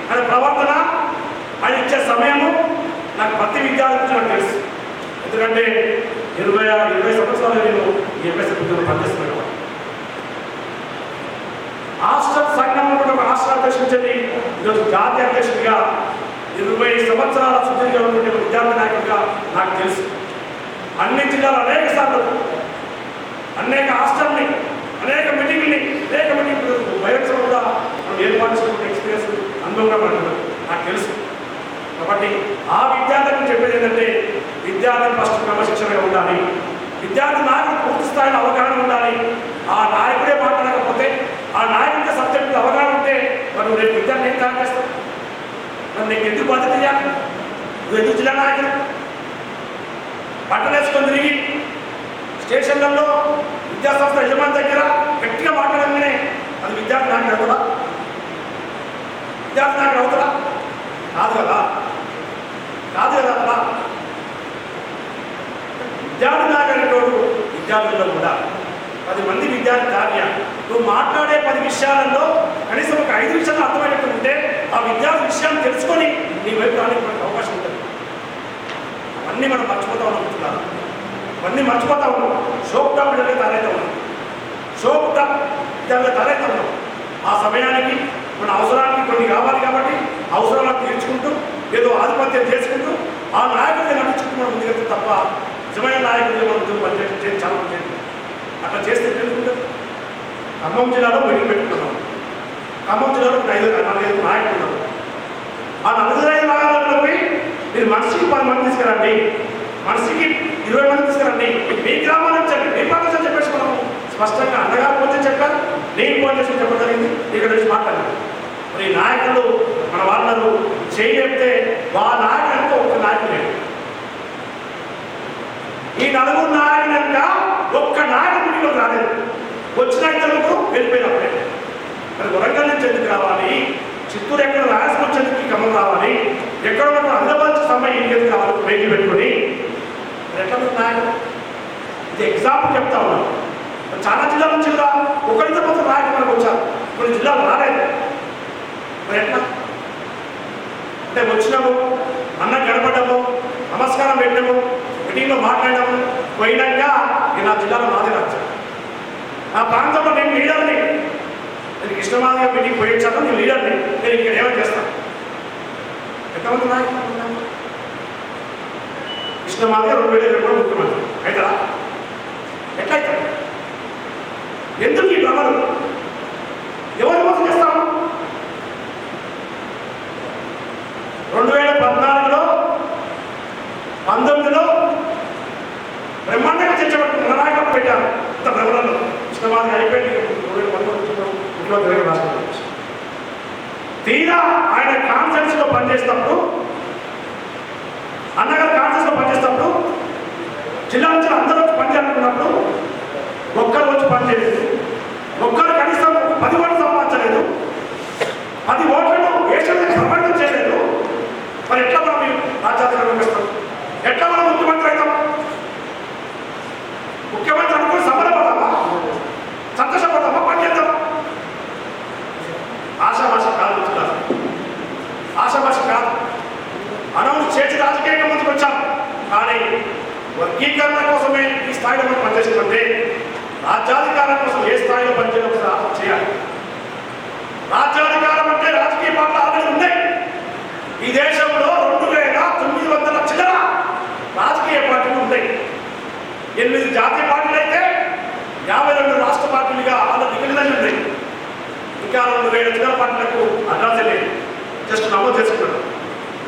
ఆయన ప్రవర్తన, ఆయన ఇచ్చే సమయము నాకు ప్రతి విద్యార్థి గురించి నాకు తెలుసు. ఎందుకంటే 20 సంవత్సరాలు నేను ఈ ఎంఎస్ఎఫ్ ఉద్యోగం పనిచేస్తున్నాను కాబట్టి. హాస్టల్ సంఘంలో ఒక రాష్ట్ర అధ్యక్షుడిని ఈరోజు జాతీయ అధ్యక్షుడిగా 20 సంవత్సరాల సుదీర్ఘ విద్యార్థి నాయకుడిగా నాకు తెలుసు. అన్ని జిల్లాలు అనేక సార్లు అనేక హాస్టల్ని అనేక మీటింగ్ని బయోక్స్ కూడా మనం ఏర్పాటు చేసుకున్న ఎక్స్పీరియన్స్ అనుభవంగా పడుతున్నాం నాకు తెలుసు. కాబట్టి ఆ విద్యార్థులకు చెప్పేది ఏంటంటే విద్యార్థులు ఫస్ట్ క్రమశిక్షణగా ఉండాలి. విద్యార్థి నాయకుడు పూర్తి స్థాయిలో అవగాహన ఉండాలి. ఆ నాయకుడే మాట్లాడకపోతే ఆ నాయకుడికి సబ్జెక్టు అవగాహన ఉంటే మనం రేపు విద్యార్థి ఏం తయారు చేస్తాం? మరి నీకు ఎందుకు బాధ్యత చేయాలి? నువ్వు ఎందుకు జిల్లా నాయకుడు బట్టలు వేసుకొని తిరిగి స్టేషన్లలో విద్యాసంస్థ యజమాని దగ్గర గట్టిగా మాట్లాడగానే అది విద్యార్థి నాయకుడు అవుతుందా? విద్యార్థి నాయకుడు అవుతుందా? కాదు కదా అలా విద్యార్థి నాయకుడు విద్యార్థుల్లో కూడా 10 మంది విద్యార్థి కార్య నువ్వు మాట్లాడే 10 విషయాలలో కనీసం ఒక 5 విషయాలు అర్థమైనట్టు ఉంటే ఆ విద్యార్థి విషయాన్ని తెలుసుకొని నీ వైపు రానికి మనకు అవకాశం ఉంటుంది. అవన్నీ మనం మర్చిపోతా ఉన్నాం. అవన్నీ మర్చిపోతా ఉన్నాం. షోక్ టాప్ విధంగా తయారైతే ఉన్నాం. షోక్ టాప్ విధంగా తయారైతే ఉన్నాం. ఆ సమయానికి మన అవసరానికి కొన్ని కావాలి కాబట్టి అవసరాలను తీర్చుకుంటూ ఏదో ఆధిపత్యం చేసుకుంటూ ఆ నాయకుడిని నడుచుకుంటూ మనం ముందుకెళ్తే తప్ప నిజమైన నాయకుడిని మనం పనిచేసి చాలా మంది అట్లా చేస్తే తెలుసుకుంటారు. ఖమ్మం జిల్లాలో మీటింగ్ పెట్టుకున్నాం. ఖమ్మం జిల్లాలో 4-5 నాయకులు ఉన్నారు. ఆ 4-5 భాగాలలో పోయి మీరు మనిషికి 10 మంది తీసుకురండి, మనిషికి 20 మంది తీసుకురండి, మీ గ్రామాల నుంచి చెప్పండి, మీ పాఠశాల చెప్పేసి మనం స్పష్టంగా అన్నగా పోతే చెప్పారు, నేను ఫోన్ చేసి చెప్పడం జరిగింది. ఇక్కడ నుంచి మాట్లాడారు. మరి నాయకులు మన వాళ్ళు చెప్తే వాళ్ళ నాయకులతో ఒక నాయకుడు లేదు. ఈ 4 నాయకులంట ఒక్క నాయకుడిలో రాలేదు. వచ్చిన ఇతరులకు వెళ్ళిపోయినప్పుడే. మరి వరంగల్ నుంచి ఎందుకు రావాలి? చిత్తూరు ఎక్కడ రాయలసీమ వచ్చేందుకు ఖమ్మం రావాలి? ఎక్కడ ఉన్నప్పుడు హైదరాబాద్ సమయం ఎందుకు రావాలి? వెహికల్ పెట్టుకొని ఎట్లా నాయకుడు? ఇది ఎగ్జాంపుల్ చెప్తా ఉన్నాను. చాలా జిల్లాల నుంచి కూడా ఒకరితో మొత్తం నాయకులు మనకు వచ్చారు. కొన్ని జిల్లాలు రాలేదు. మరి ఎట్లా అంటే వచ్చినాము, అన్న గడపడము, నమస్కారం పెట్టాము, మీటింగ్లో మాట్లాడాము, పోయినాక నా జిల్లాలో నాదే రాజ్యం. నా ప్రాంతంలో నేను లీడర్ని, నేను కృష్ణమాదిగా మీటింగ్ పోయించాను, నేను లీడర్ని, నేను ఇక్కడ ఏమైనా చేస్తాను. ఎంతమంది నాయకులు? కృష్ణమాదిగా 2020 ముఖ్యమంత్రి అవుతారా? ఎట్లయితే ఎందుకు ఈ భ్రమలు? ఎవరు మోసం చేస్తాము? 2014లో 19లో బ్రహ్మాండంగా చర్చబడుతున్న నాయకులు పెట్టారు. ఇంత భ్రమలలో కృష్ణమాదిగా అయిపోయింది. 2019 రాష్ట్రంలో తీరా ఆయన కాన్ఫరెన్స్ లో పనిచేసినప్పుడు, అన్నగారు కాన్ఫరెన్స్ లో పనిచేసినప్పుడు జిల్లా నుంచి అందరూ వచ్చి పనిచేయాలనుకున్నప్పుడు ఒక్కరు వచ్చి పనిచేయలేదు. ఒక్కరు కనీసం 10 ఓట్లు సంపాదించలేదు. 10 ఓట్లను వేసేందుకు సమర్థం చేయలేదు. మరి ఎట్లా మనం రాజ్యాంగం పంపిస్తాం? ఎట్లా మనం ముఖ్యమంత్రి అవుతాం? ముఖ్యమంత్రి అనుకుని సంబరపడతామా? సంతోషపడతామా? పనిచేద్దామా? ఆశాభాష కాదు, ఆశాభాష కాదు. అనౌన్స్ చేసి రాజకీయంగా ముందుకు వచ్చాం. కానీ వర్గీకరణ కోసమే ఈ స్థాయిలో మనం పనిచేస్తుంటే రాజ్యాధికారం కోసం ఏ స్థాయిలో పనిచేయాలో చేయాలి. రాజ్యాధికారం అంటే రాజకీయ పార్టీలు ఆల్రెడీ ఉన్నాయి. ఈ దేశంలో 2900 చిల్లర రాజకీయ పార్టీలు ఉన్నాయి. 8 జాతీయ పార్టీలు అయితే 52 రాష్ట్ర పార్టీలుగా వాళ్ళ దిగులుగా ఉన్నాయి. ఇంకా 2000 చిల్లర పార్టీలకు అడ్రస్ లేదు, జస్ట్ నమోదు చేసుకున్నారు.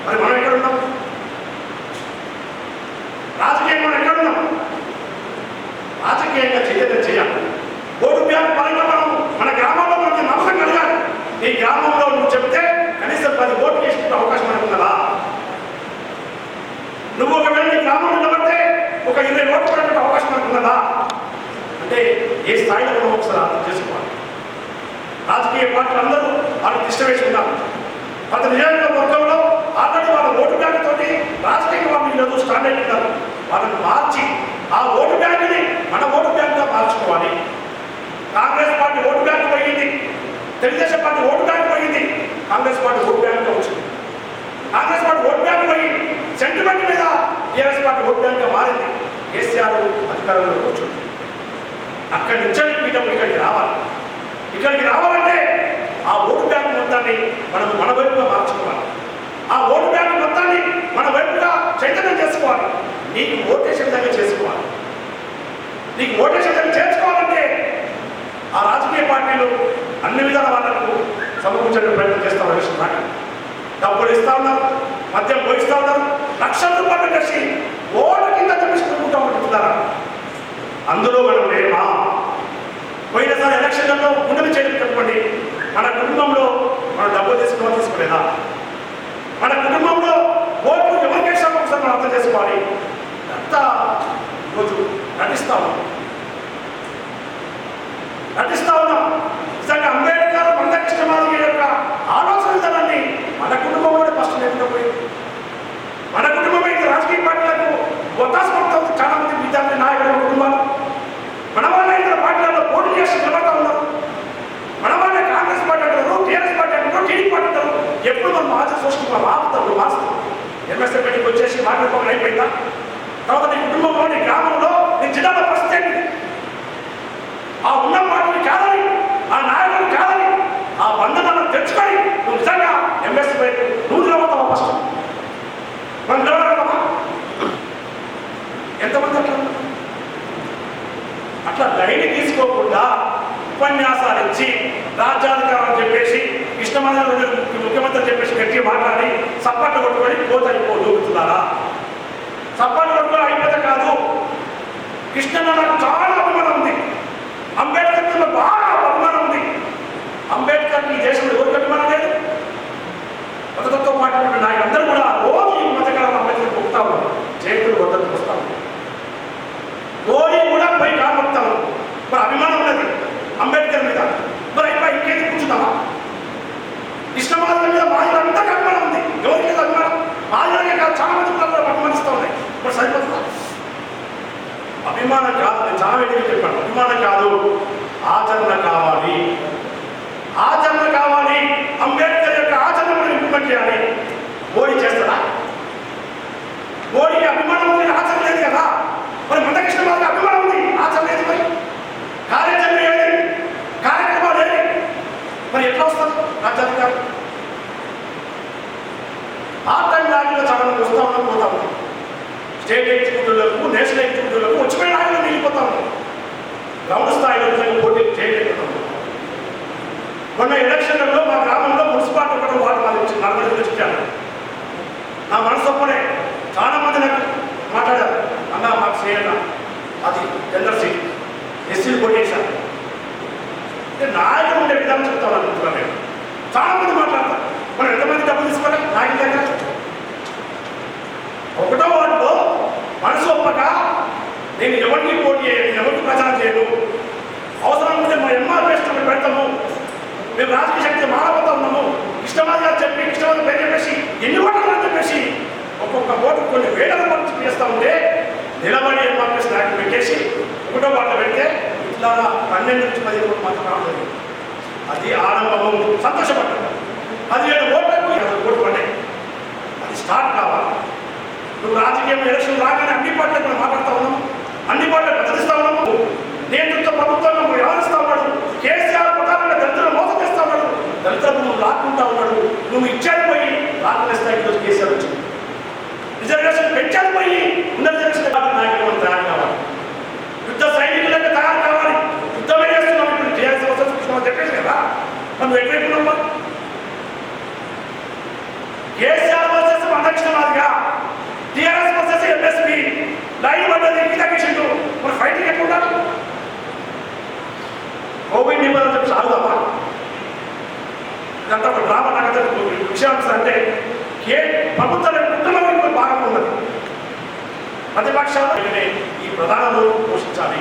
మరి మనం ఎక్కడున్నాం? రాజకీయంగా మనం ఎక్కడున్నాం? రాజకీయంగా చైతన్యం చేయాలి. ఓటు బ్యాంక్ పరంగా మనం మన గ్రామంలో మనకి నమ్మకం కలగాలి. ఈ గ్రామంలో నువ్వు చెప్తే కనీసం 10 ఓట్లు వేసుకునే అవకాశం మనకు ఉన్నదా? నువ్వు ఒకవేళ నీ గ్రామంలో నిలబడితే ఒక 20 ఓట్లు పడే అవకాశం మనకు ఉన్నదా? అంటే ఏ స్థాయిలో మనం ఒకసారి అర్థం చేసుకోవాలి. రాజకీయ పార్టీలు అందరూ వాళ్ళకి ఇష్టం వేసి ఉన్నారు. ప్రతి నియోజకవర్గంలో ఆల్రెడీ వాళ్ళ ఓటు బ్యాంక్ తోటి రాజకీయ వాళ్ళు ఈరోజు స్టాండ్ అయి ఉన్నారు. వాళ్ళని మార్చి ఆ ఓటు బ్యాంకుని మన ఓటు బ్యాంక్గా మార్చుకోవాలి. కాంగ్రెస్ పార్టీ ఓటు బ్యాంక్ పోయింది, తెలుగుదేశం పార్టీ ఓటు బ్యాంక్ పోయింది, కాంగ్రెస్ పార్టీ ఓటు బ్యాంక్గా వచ్చింది. కాంగ్రెస్ పార్టీ ఓటు బ్యాంక్ పోయి సెంటిమెంట్ మీద టీఆర్ఎస్ పార్టీ ఓటు బ్యాంక్గా మారింది. కేసీఆర్ అధికారంలో కూర్చుంది. అక్కడి నుంచి పీఠం ఇక్కడికి రావాలి. ఇక్కడికి రావాలంటే ఆ ఓటు బ్యాంక్ మొత్తాన్ని మనం మన వైపుగా మార్చుకోవాలి. ఆ ఓటు బ్యాంక్ మొత్తాన్ని మన వైపుగా చైతన్యం చేసుకోవాలి. నీకు ఓటేసే విధంగా చేసుకోవాలి. నీకు ఓటేసే విధంగా చేర్చుకోవాలంటే ఆ రాజకీయ పార్టీలు అన్ని విధాల వాళ్ళకు సమకూర్చే ప్రయత్నం చేస్తా ఉన్నారు. డబ్బులు ఇస్తా ఉన్నారు, మద్యం పోయిస్తూ ఉన్నారు, లక్షల రూపాయలు కలిసి ఓటు కింద తెప్పించుకుంటూ ఉంటున్నారా? అందులో మనం లేమా? పోయినసారి ఎలక్షన్లలో గుండెలు చేయడం చెప్పండి. మన కుటుంబంలో మనం డబ్బులు తీసుకోలేదా? మన కుటుంబంలో ఓట్లు ఎవరికేసామో ఒకసారి మనం అర్థం చేసుకోవాలి. అంతా ఈరోజు నటిస్తా ఉన్నాం. నిజంగా అంబేద్కర్, మందకృష్ణమాదిగ యొక్క ఆలోచన విధానాన్ని మన కుటుంబంలోనే ఫస్ట్ నేర్చుకోపోయింది. మన కుటుంబమే ఇది రాజకీయ పార్టీలకు ఒత్తాస పడుతుంది. చాలా మంది విద్యార్థి నాయకుల కుటుంబాలు మన వాళ్ళ ఇతర పార్టీలలో పోటీ చేసి నిలబడతా ఉన్నారు. మన వాళ్ళే కాంగ్రెస్ పార్టీ అంటారు, టీఆర్ఎస్ పార్టీ అంటారు, టీడీపీ పార్టీ అంటారు. ఎప్పుడు మనం ఆచరణ సృష్టి ఆపుతారు, మారుస్తాం. ఎంఎస్ఎల్ మీటింగ్ వచ్చేసి మాట్లాడుకోవడం అయిపోయిందా? తర్వాత నీ కుటుంబంలో, నీ గ్రామంలో, నీ జిల్లాలో పరిస్థితి ఏంటి? ఆ ఉన్న పార్టీని కాదని, ఆ నాయకులు కాదని, ఆ బంధనాలను తెచ్చుకొని నువ్వు నిజంగా ఎంఎస్ఎల్ వైపు నువ్వు నిలబడతావా? ఫస్ట్ మనం నిలబడతావా? ఎంతమంది అట్లా లైన్ తీసుకోకుండా ఉపన్యాసాలు ఇచ్చి రాజ్యాధికారం చెప్పేసి ఇష్టమైన ముఖ్యమంత్రి చెప్పేసి గట్టిగా మాట్లాడి సప్పట్లు కొట్టుకొని పోతున్నారా? సప్పట్లు కొట్టుకొని అయిపోతే కాదు. కృష్ణన్న నాకు చాలా అభిమానం ఉంది. అంబేద్కర్ బాగా అభిమానం ఉంది. అంబేద్కర్ ఈ దేశంలో ఎవరికి అభిమానం లేదు? మతతత్వ పార్టీ నాయకులందరూ కూడా రోజు ఈ మధ్యకాలంలో అంబేద్కర్ పొక్కుతా ఉన్నారు. జయంతులు వద్దకు వస్తా ఉన్నారు. రోజు కూడా పోయి కాపాడుతాము. మరి అభిమానం ఉన్నది అంబేద్కర్ మీద. మరి అయిపోయి ఇంకేది కూర్చున్నావా? కృష్ణమాదిగ మీద బాధ్యులంతా అభిమానం ఉంది. ఎవరికి లేదు అభిమానం? బాధ్యులకే కాదు, చాలా మంది కూడా అభిమానిస్తూ ఉన్నాయి. ఇప్పుడు సరిపోతుందా? అభిమానం కాదు. నేను చాలా వేడిగా చెప్పాను. అభిమానం కాదు, ఆచరణ కావాలి. ఆచరణ కావాలి. అంబేద్కర్ యొక్క ఆచరణను ఇంప్లిమెంట్ చేయాలి. మోడీ చేస్తారా? మోడీకి అభిమానం ఉంది, ఆచరణ లేదు కదా. మరి మందకృష్ణమాదిగ అభిమానం ఉంది, ఆచరణ లేదు. మరి కార్యాచరణ ఏది? కార్యక్రమాలు ఏది? మరి ఎట్లా వస్తారు రాజ్యాధికారం? ఆర్ట్ అండ్ లాంగ్లో చాలా మంది వస్తూ ఉన్నాం, పోతా ఉన్నాం. స్టేట్ ఎగ్జిక్యూటివ్లకు, నేషనల్ ఎగ్జిక్యూటివ్లకు వచ్చిపోయిన నాయకులు మిగిలిపోతా ఉన్నాం. గ్రౌండ్ స్థాయిలో పోటీ చేయలేకపోతాం. మొన్న ఎలక్షన్లలో మా గ్రామంలో మున్సిపాలిటీ ఒకటి వార్డు నలుగురు చెప్పాను. నా మనసు ఒప్పునే చాలా మంది నాకు మాట్లాడారు. అన్నా మాకు చేయాల అది జనరల్ సీట్, ఎస్సీలు పోటీ చేశాను. అంటే నాయకులు ఉండే విధానం చెప్తాను అనుకుంటున్నాను. నేను చాలా మంది మాట్లాడతారు. మనం ఎంతమంది డబ్బులు తీసుకోవాలి నాయకుల దగ్గర? ఒకటో వార్డులో మనసు ఒప్పక నేను ఎవరికి పోటీ చేయను, ఎవరికి ప్రచారం చేయను, అవసరం ఉంటే మా ఎంఆర్ఎస్ పెడతాము, మేము రాజకీయ శక్తి మారబోతా ఉన్నాము, కృష్ణమాదిగ చెప్పి కృష్ణమాదిగ పేరు చెప్పేసి ఎన్ని ఓట్లు అని చెప్పేసి ఒక్కొక్క ఓటు కొన్ని వేల రూపాయలు చేస్తూ ఉంటే నిలబడి ఎంఆర్ఎస్ నాయకులు పెట్టేసి ఒకటో వార్డు పెడితే ఇట్లా 12 నుంచి 15 ఓట్లు మాత్రం రావడం. అది ఆరంభము. సంతోషపడ్డాను. 17 ఓట్లకు 20 ఓట్లు పడ్డాయి. అది స్టార్ట్ కావాలి. నువ్వు రాజకీయం ఎలక్షన్ రాగానే అన్ని పార్టీలకు మనం మాట్లాడుతూ ఉన్నాము, అన్ని పార్టీలకు బెదిరిస్తూ ఉన్నాము. నేతృత్వ ప్రభుత్వంలో వ్యవహరిస్తూ ఉన్నాడు. కేసీఆర్ ప్రధానంగా దళితులను మోసం చేస్తూ ఉన్నాడు. దళితులకు నువ్వు లాక్కుంటా ఉన్నాడు. నువ్వు ఇచ్చాడు పోయి లాక్కునే స్థాయికి ఈరోజు కేసీఆర్ వచ్చింది. రిజర్వేషన్ పెంచాడు పోయి ఉన్న రిజర్వేషన్ నాయకులు తయారు కావాలి. యుద్ధ సైనికులకు తయారు కావాలి. యుద్ధమే చేస్తున్నాం. ఇప్పుడు టీఆర్ఎస్ అవసరం చెప్పేసి కదా మనం ఎక్కడెక్కున్నాం. కేసీఆర్ వర్సెస్ ఇదంతా ఒక డ్రామా నాకు విషయాలు అంటే ప్రభుత్వం కుటుంబంలో భాగం ఉన్నది. ప్రతిపక్షాలు ఈ ప్రధాన రోలు పోషించాలి.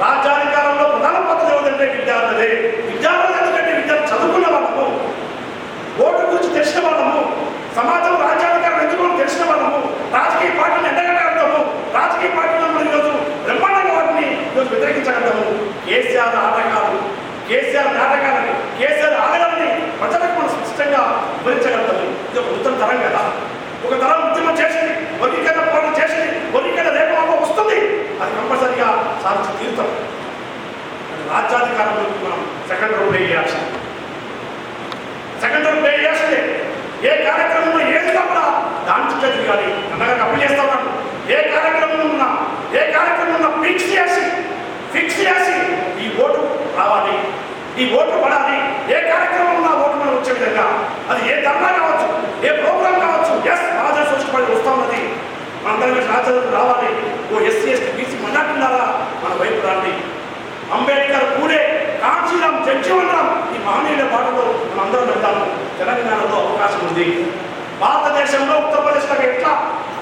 రాజ్యాధికారంలో ప్రధాన పద్ధతి ఏమిటంటే విద్యార్థులే. విద్యార్థులు ఎందుకంటే విద్యార్థులు చదువుకున్న వాళ్ళము, ఓటు గురించి తెలిసిన వాళ్ళము, సమాజం రాజ్యాధికారం ఎందుకు తెలిసిన వాళ్ళము, రాజకీయ పార్టీని ఎండగట్టగలుగుతాము, రాజకీయ పార్టీలను ఈరోజు బ్రహ్మాండంగా వాటిని ఈరోజు వ్యతిరేకించగలుగుతాము. కేసీఆర్ ఆటగాలు, కేసీఆర్ నాటకాలని, కేసీఆర్ ఆటగాలని ప్రజలకు మనం స్పష్టంగా వివరించగలుగుతాము. ఇది ఒక నూతన తరం కదా. ఒక తరం ఉద్యమం చేసింది, వర్గీకరణ పోరాటం చేసింది, వర్గీకరణ రేపు వస్తుంది, అది కంపల్సరిగా సాధించి తీరుతాం. రాజ్యాధికారంలో మనం సెకండ్ రోల్ ప్లే చేయాల్సింది. సెకండ్ రోల్ ప్లే చేయాల్సిందే. ఏ కార్యక్రమంలో ఏది తప్పడా దాని చుట్టూ తిరగాలి. అన్నగా అప్పు చేస్తా ఉన్నాను. ఏ కార్యక్రమం ఉన్నా ఫిక్స్ చేసి ఈ ఓటు రావాలి, ఈ ఓటు పడాలి. ఏ కార్యక్రమం ఉన్నా ఓటు మనం వచ్చే విధంగా, అది ఏ ధర్నా కావచ్చు, ఏ ప్రోగ్రాం కావచ్చు. ఎస్ రాజా సృష్టిపడి వస్తూ ఉన్నది, మనందరం రాజ్యాలకు రావాలి. ఓ ఎస్సీ ఎస్టీ బీసీ మైనార్టీలారా మన వైపు రండి. అంబేద్కర్, పూలే, కాంచీరాం, జగ్జీవన్రాం ఈ మహనీయుల బాటలో మనందరం వెళ్తాము. తెలంగాణలో అవకాశం ఉంది. భారతదేశంలో ఉత్తరప్రదేశ్లో ఎట్లా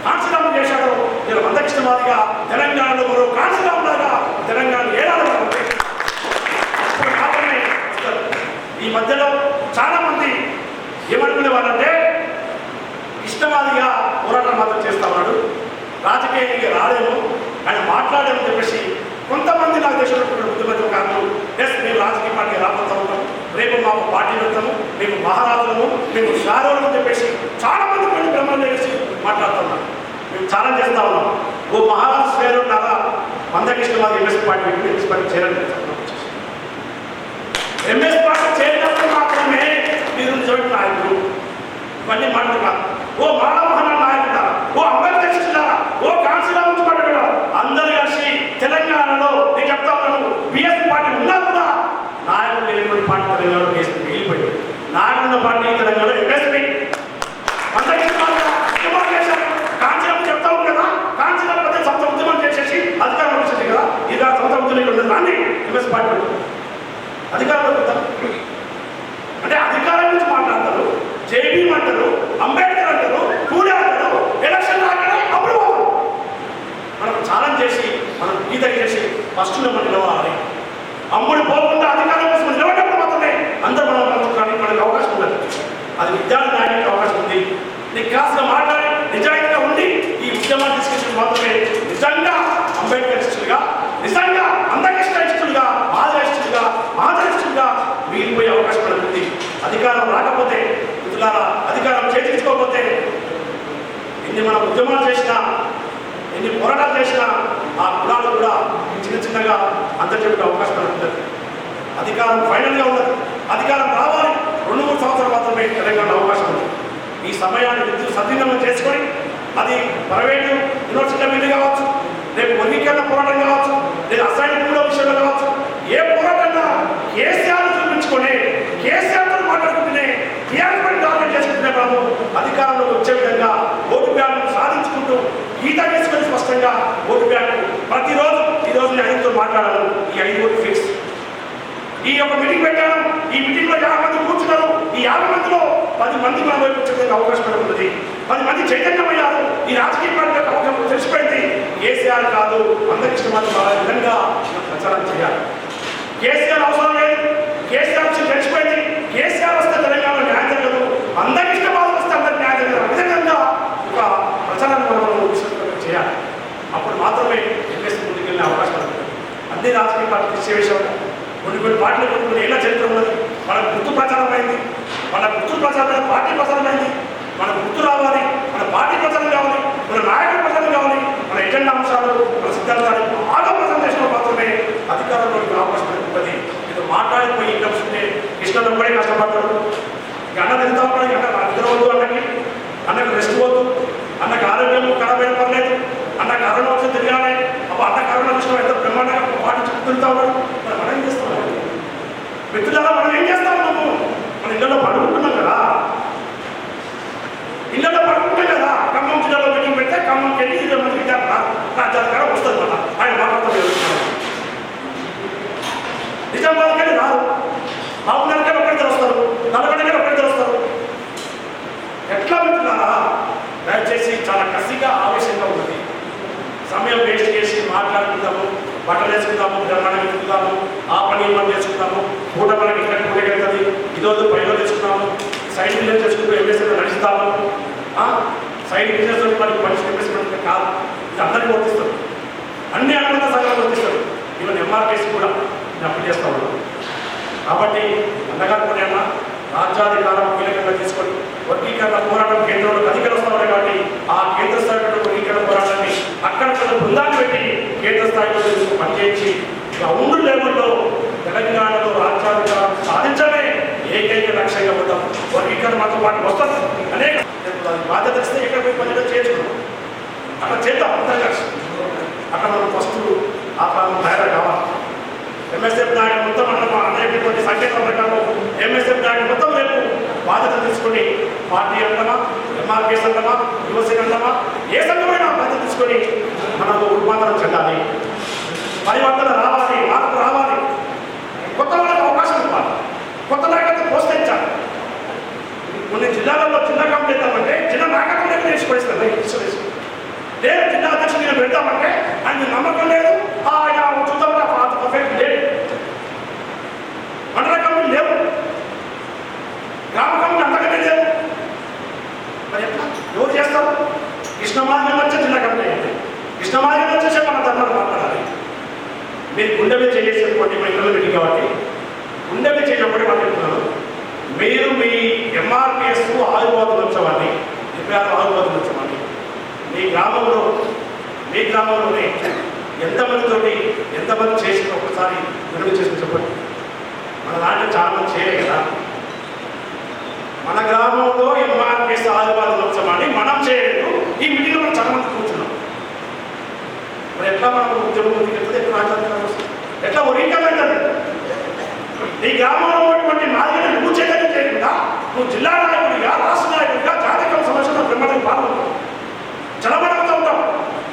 కాంచీరాం చేశాడో నేను మందకృష్ణవాదిగా తెలంగాణలో మరో కాంచీరాం లాగా తెలంగాణ ఏడాది మాత్రమే. ఈ మధ్యలో చాలా మంది ఏమనుకునే వాళ్ళంటే ఇష్టవాదిగా పోరాటం మాత్రం చేస్తా ఉన్నాడు, రాజకీయంగా రాలేము, ఆయన మాట్లాడేమని చెప్పేసి కొంతమంది నాకు దేశంలో ఉద్యమ కారణం. ఎస్ మేము రాజకీయ పార్టీ రాబోతా ఉంటాం, రేపు మాకు పార్టీ పెడతాము, మేము మహారాజులము, మేము షారోలు అని చెప్పేసి చాలా మంది కొన్ని బ్రహ్మలు వేసి మాట్లాడుతున్నాం. మేము ఛాలెంజ్ చేస్తా ఉన్నాం. ఓ మహారాజు షేర్ ఉన్నారా మందకృష్ణవాది ఎంఎస్ పార్టీ ఎంఎస్ పార్టీ చేయాలని ఎంఎస్ పార్టీ చేరినప్పుడు మాత్రమే మీరు నిజమైన నాయకులు. ఇవన్నీ మాట్లాడుతున్నారు. ఓ మానవహన నాయకుడా, ఓ అంబేద్కర్ ఇస్తున్నారా, ఓ కాంశీరాం నుంచి పడ్డా అందరూ కలిసి తెలంగాణలో నేను చెప్తా ఉన్నాను. బిఎస్పీ పార్టీ ఉన్నా కూడా నాయకులు లేని పార్టీ తెలంగాణలో వెళ్ళిపోయి నాయకున్న పార్టీ తెలంగాణలో ఎంఎస్పీ కాంశీరాం చెప్తా ఉంది కదా. కాంశీరాం పదే సొంత ఉద్యమం చేసేసి అధికారం వచ్చేది కదా. ఇది సొంత ఉద్యమం ఉండదు రాని ఎంఎస్ పార్టీ అధికారంలో పెడతారు అంటే అధికారం నుంచి మాట్లాడతారు. జేబీ అంటారు, అంబేద్కర్ అంటారు, పూలే అంటారు. ఎలక్షన్ రాగానే అప్పుడు మనం ఛాలెంజ్ చేసి మనం గీత చేసి ఫస్ట్ మనం నిలవాలి. అమ్ముడు పోకుండా అధికారం కోసం నిలబడినప్పుడు మాత్రమే అందరూ మనం మనకు అవకాశం ఉండదు. అది విద్యార్థి నాయకుడికి అవకాశం ఉంది. నీ క్లాస్లో మాట్లాడి నిజాయితీగా ఉండి ఈ ఉద్యమాన్ని తీసుకొచ్చిన మాత్రమే నిజంగా అంబేద్కర్ ఇష్టలుగా, నిజంగా అందకృష్ణ ఇష్టలుగా, మాధవ ఇష్టలుగా మిగిలిపోయే అవకాశం ఉంది. అధికారం రాకపోతే అధికారం చేయించుకోకపోతే ఎన్ని మనం ఉద్యమాలు చేసినా, ఎన్ని పోరాటాలు చేసినా ఆ కులాలు కూడా చిన్నగా అంతర్జాతీయ అవకాశం ఉంటుంది. అధికారం ఫైనల్గా ఉన్నది. అధికారం రావాలి. 2-3 సంవత్సరాలు మాత్రమే తెలంగాణ అవకాశం ఉంది. ఈ సమయాన్ని విద్యుత్ సద్వినియోగం చేసుకొని అది ప్రైవేటు యూనివర్సిటీల మీద కావచ్చు, రేపు వర్గీకరణ పోరాటం కావచ్చు, లేదా అసైన్ భూముల విషయంలో కావచ్చు, ఏ పోరాటంగా కేసీఆర్ చూపించుకొని కేసీఆర్తో మాట్లాడుకుంటూనే టీఆర్ఎస్ టార్గెట్ చేసుకుంటునే కాదు, అధికారంలోకి వచ్చే విధంగా ఓటు బ్యాంకు సాధించుకుంటూ గీత చేసుకొని స్పష్టంగా ఓటు బ్యాంకు ప్రతిరోజు ఈరోజు నేను 5తో మాట్లాడాను. ఈ 5 ఓటు ఫిక్స్. ఈ యొక్క మీటింగ్ పెట్టాను. ఈ మీటింగ్లో 50 మంది కూర్చున్నారు. ఈ 50 మందిలో 10 మంది మన వైపు వచ్చేందుకు అవకాశం ఉంటుంది. 10 మంది చైతన్యమయ్యారు. ఈ రాజకీయ పార్టీలకు అవకాశం తెలిసిపోయింది. కేసీఆర్ కాదు మందకృష్ణవాది విధంగా ప్రచారం చేయాలి. కేసీఆర్ అవసరం లేదు. కేసీఆర్ వచ్చి తెలిసిపోయింది. కేసీఆర్ వస్తే తెలంగాణలో న్యాయం జరగదు, మందకృష్ణవాది వస్తే అందరికి న్యాయం జరగదు. విధంగా ఒక ప్రచారాన్ని మనం చేయాలి. అప్పుడు మాత్రమే ఎంఎస్ ముందుకెళ్ళిన అవకాశం ఉంటుంది. అన్ని రాజకీయ పార్టీలు ఇచ్చే విషయం కొన్ని పార్టీలు కొన్ని ఏళ్ళ చరిత్ర ఉన్నది. మన గుర్తు ప్రచారమైంది, మన గుర్తు ప్రచారం పార్టీ ప్రచారమైంది. మన గుర్తు రావాలి, మన పార్టీ ప్రచారం కావాలి, మన నాయకుల ప్రచారం కావాలి, మన ఎజెండా అంశాలు, మన సిద్ధాంతాలు బాగా ప్రచారం చేసిన మాత్రమే అధికారంలోకి అవకాశం ఉంటుంది. ఇది మాట్లాడిపోయి ఇక్కడ వస్తుంటే కృష్ణలో కూడా కష్టపడతాడు. ఇక అన్న తింటా ఉంటాడు. అన్న నిద్రవద్దు, అన్నకు రెస్ట్ వద్దు, అన్నకు ఆరోగ్యం ఖరాబైన పర్లేదు, అన్న కరోనా వచ్చి తిరగాలి. అప్పుడు అన్న కరోనా విషయం ఎంత బ్రహ్మాండంగా పాటు తిరుగుతూ ఉన్నాడు. మనం ఏం చేస్తాం మిత్రులారా? మనం ఏం చేస్తాం? మన ఇళ్ళలో పడుకుంటున్నాం కదా. ఇళ్ళలో పడుకుంటాం కదా. ఖమ్మం జిల్లాలో మీటింగ్ పెడితే ఖమ్మంకి వెళ్ళి 20 మంది విద్యార్థులు రాజ్యాధికారం వస్తుంది కదా. ఆయన మాట్లాడుతూ నిజామాబాద్కి వెళ్ళి రాదు. 4 నెలలకే ఒకరికి వస్తారు. 40 దయచేసి చాలా కసిగా ఆవేశంగా ఉన్నది. సమయం వేస్ట్ చేసి మాట్లాడుకుందాము, బట్టలు వేసుకుందాము, బ్రహ్మాండం ఎత్తుకుందాము, ఆ పని మనం చేసుకుందాము, పూట మనకి ఇక్కడ పూటకెళ్తుంది, ఈరోజు పైలో చేసుకుందాము, సైడ్ బిజినెస్ చేసుకుంటూ ఎంఎస్ఏ నడుస్తాము. సైడ్ బిజినెస్ మనకి మనిషి ఇన్వెస్ట్మెంట్ కాదు, ఇది అందరికీ వర్తిస్తారు, అన్ని అనుబంధ సంఘాలు వర్తిస్తారు. ఈవెన్ ఎంఆర్కేసి కూడా నేను అప్లై చేస్తా ఉన్నాను. కాబట్టి అన్నగారు కూడా రాజ్యాధికారం కీలకంగా తీసుకొని వర్గీకరణ పోరాటం కేంద్రంలో అధికారం వస్తా ఉన్నాయి. కాబట్టి ఆ కేంద్ర స్థాయిలో వర్గీకరణ పోరాటాన్ని అక్కడ బృందాన్ని పెట్టి కేంద్ర స్థాయిలో పనిచేయించి గ్రౌండ్ లెవెల్లో తెలంగాణలో రాజ్యాధికారం సాధించడమే ఏకైక లక్ష్యంగా ఉంటాం. వర్గీకరణ మాతో పాటు వస్తుంది, అనేక బాధ్యత ఇస్తే ఎక్కడ పోయి పనిగా చేసుకున్నాం, అక్కడ చేద్దాం అంతా కలిసి. అక్కడ మనం ఫస్ట్ ఆ ప్రాంతం తయారు కావాలి. ఎంఎస్ఎఫ్ దాడి మొత్తం అనేటువంటి సంకేతం ప్రకారం ఎంఎస్ఎఫ్ దాడి మొత్తం రేపు బాధ్యత తీసుకొని పార్టీ అంటామా, ఎంఆర్కేస్ అంటామా, యువసేన అంటామా, ఏ సంఘమైనా బాధ్యత తీసుకొని మనకు రూపాంతరం చెందాలి. పరివర్తన రావాలి, మార్పు రావాలి, కొత్త వాళ్ళకి అవకాశం ఇవ్వాలి, కొత్త నాయకత్వం ప్రోత్సహించాలి. కొన్ని జిల్లాలలో చిన్న కంపెనీ పెడతామంటే చిన్న నాయకత్వం చేసి పడిస్తారు. లేదు జిల్లా అధ్యక్షుడు నేను పెడతామంటే ఆయన నమ్మకం లేదు, ఆయన చూద్దాం పర్ఫెక్ట్ లేదు. మండల కమిటీ లేవు, గ్రామ కమిటీ అంతకనే లేవు. మరి ఎట్లా ఎవరు చేస్తారు? కృష్ణమార్గం వచ్చే జిల్లా కమిటీ అయితే కృష్ణమార్గం వచ్చేసే మన ధర్మాలు మాట్లాడాలి. మీరు గుండె మీద చేసేటువంటి మా ఇళ్ళలో పెట్టి కాబట్టి గుండె మీద చేయబడి మాట్లాడుతున్నాను. మీరు మీ ఎంఆర్పిఎస్ ఆయుర్వాద ఉత్సవాన్ని 26 ఆయుర్వాద ఉత్సవాన్ని మీ గ్రామంలోనే ఎంతమందితోటి ఎంతమంది చేసిన ఒకసారి విలువ చేసుకుని చెప్పండి. మన దాంట్లో చాలా మంది చేయలే కదా. మన గ్రామంలో ఎంఆర్పిఎస్ ఆదివాద ఉత్సవాన్ని మనం చేయలేదు. ఈ మీటింగ్లో మనం చాలా మంది కూర్చున్నాం. మరి ఎట్లా మనం ఉద్యమం ఎట్లా రాజ్యాధికారం వస్తుంది, ఎట్లా వర్గీకరణ అవుతుంది? ఈ గ్రామంలో ఉన్నటువంటి నాలుగు